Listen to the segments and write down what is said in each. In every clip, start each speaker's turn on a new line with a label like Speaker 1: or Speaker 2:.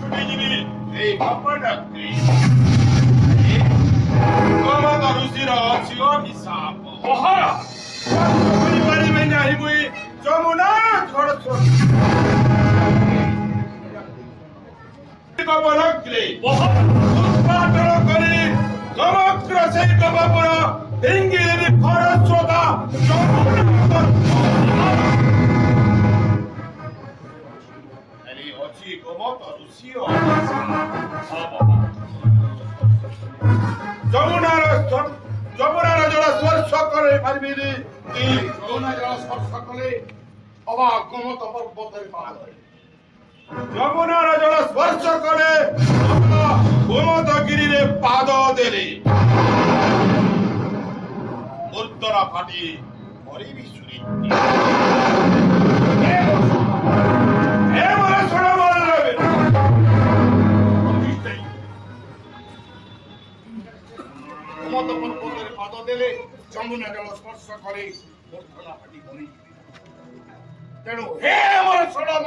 Speaker 1: ছুটিଯିବି এই ବାପା ଡାକ୍ତରୀ କମତ ଋଷିର ଅଛି ଅଭିଶାପ କରିପାରିବେ ନାହିଁ ମୁଇଁ ଯମୁନା ଝଡ଼ ବଲକିଲେ ଉତ୍ପାଦନ କରି ସମଗ୍ର ସେଇ ଗବାପୁର ଡିଙ୍ଗିରି ଖରସ୍ରୋତା ଅଛି ଗୋମତ ଋଷିର ଯମୁନାର ଜଳ ସ୍ପର୍ଶ କରି ପାରିବିନି
Speaker 2: ଯମୁନା ଜଳ ସ୍ପର୍ଶ କଲେ ଅବା ଗୋମତ ପର୍ବତରେ ପାଦ
Speaker 1: ଯମୁନାର ଜଳ ସ୍ପର୍ଶ କଲେ ଗୋମତଗିରିରେ ପାଦ ଦେଲେ ମୂର୍ତ୍ତରା ଫାଟି ମରିବି ସୁରି
Speaker 2: ଗୋମତ ପର୍ବତରେ ପାଦ ଦେଲେ ଯମୁନା ଜଳ ସ୍ପର୍ଶ କରେ ମୂର୍ତ୍ତରା ଫାଟି ମରିଯିବେ ତେଣୁ ହେ ମୋର ଷୋଡ଼ମ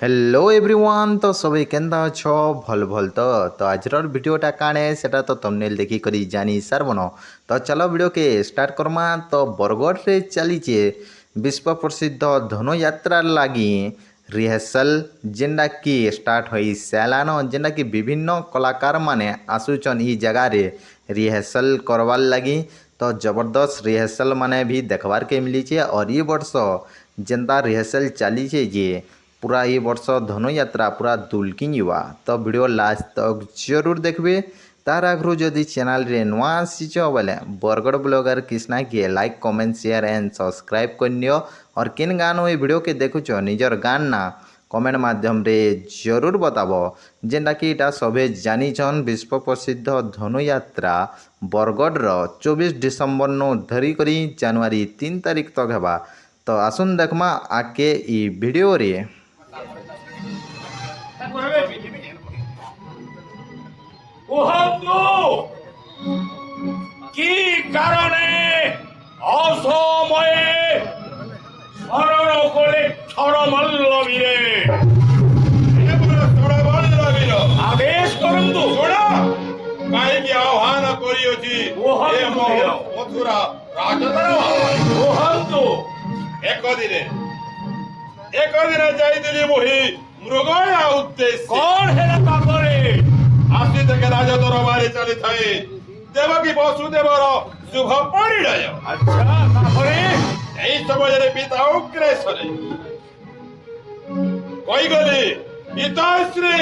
Speaker 3: हेलो एवरीवन तो सभी केंदा अच्छो भल भल तो आजर वीडियोटा काणे सेटा तो थंबनेल देखी करी जानी सारबन तो चलो वीडियो के स्टार्ट करमा तो बरगढ़ रे चलीचे विश्व प्रसिद्ध धनुयात्रा लगी रिहर्सल जेनटा कि स्टार्ट हो सालान जेनटा कि विभिन्न कलाकार माने आसुचन ई जगह रे रिहर्सल करवार लगी तो जबरदस्त रिहर्सल माने भी देखबार के मिली और ये वर्ष जेनता रिहर्सल चली जे पूरा ये वर्ष धनुयात्रा पूरा दुलकिन युवा तो वीडियो लास्ट तक जरूर देखबे तार आगु जदि चैनल रे नुआ आसीच बोले बरगढ़ ब्लॉगर कृष्णा के like comment share and subscribe करनियो और किन गान ये वीडियो के देखुच निजर गान ना कमेंट माध्यम रे जरूर बताबो जेनटा कि इटा सभे जानिछन विश्व प्रसिद्ध धनुयात्रा बरगढ़ 24 डिसेम्बर नो धरी करी जनवरी 3 तारीख तक हेबा तो आसुन देखमा आके ई वीडियो रे
Speaker 1: কি কারণে অসময়ে স্মরণ করে ছড়মল্লবীরে আদেশ করন্তু কাহিকি আহ্বান করিଅছি ଏ ମଥୁରା ରାଜଦରବାର একদিনে যাইଥିଲି ମୁହିଁ ମୃଗୟା ଉଦ୍ଦେଶ୍ୟ କଣ ହେଲା ତାପରେ ଆସି ଦେଖେ ରାଜ ଦରବାରେ ଚାଲିଥାଏ ଦେବକୀ ବସୁଦେବର ଶୁଭ ପରିଣୟ ଆଚ୍ଛା ତାପରେ এই ସମୟରେ ପିତା ଅଗ୍ରେସରେ କହିଗଲେ ପିତାଶ୍ରୀ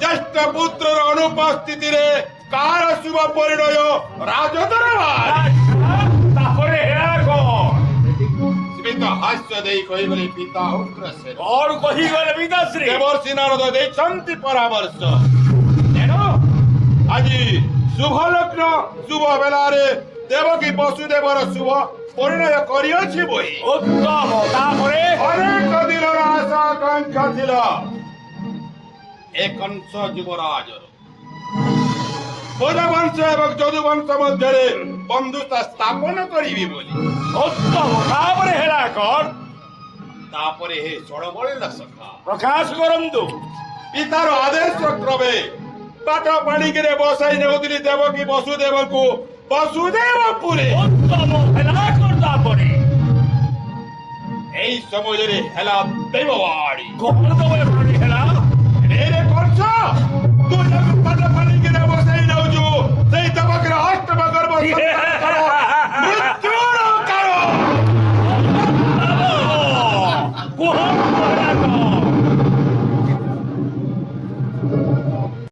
Speaker 1: ଜ୍ୟେଷ୍ଠ ପୁତ୍ରର ଅନୁପସ୍ଥିତିରେ କାହାର ଶୁଭ ପରିଣୟ ରାଜ ଦରବାର ତାପରେ ହେଲା କଣ ପିତା ହାସ୍ୟ ଦେଇ କହିଗଲେ ପିତା ଅଗ୍ରେସରେ କଣ କହିଗଲେ ପିତାଶ୍ରୀ ଦେବର୍ଷି ନାରଦ ଦେଇଛନ୍ତି ପରାମର୍ଶ ତେଣୁ ଆଜି ଶୁଭ ଲଗ୍ନ ଶୁଭ ବେଳାରେ ଦେବକୀ ବସୁଦେବର ଶୁଭ ପରିଣୟ କରିଅଛି ବହି ଉତ୍ତମ ତାପରେ ଅନେକ ଦିନର ଆଶା ଆକାଂକ୍ଷା ଥିଲା ଏ କଂସ ଯୁବରାଜର ବୋଧବଂଶ ଏବଂ ଯଦୁବଂଶ ମଧ୍ୟରେ ବନ୍ଧୁତା ସ୍ଥାପନ କରିବି ବୋଲି ଉତ୍ତମ ତାପରେ ହେଲା କଣ ତାପରେ ହେ ଷୋଡ଼ବର୍ଣ୍ଣ ସଖା ପ୍ରକାଶ କରନ୍ତୁ ପିତାର ଆଦେଶ କ୍ରମେ ପାଠ ପାଣିକିରେ ବସାଇ ନେଉଥିଲି ଦେବକୀ ବସୁଦେବଙ୍କୁ ବସୁଦେବପୁରେ ଉତ୍ତମ ହେଲା କଣ ତାପରେ এই সময়ের হেলা দেববাড়ি কোন দেববাড়ি হেলা রে করছ তুই যখন পাটা পানি কিনে বসাই নাওজু সেই দেবকের অষ্টম গর্ভ মৃত্যুর কারণ কোন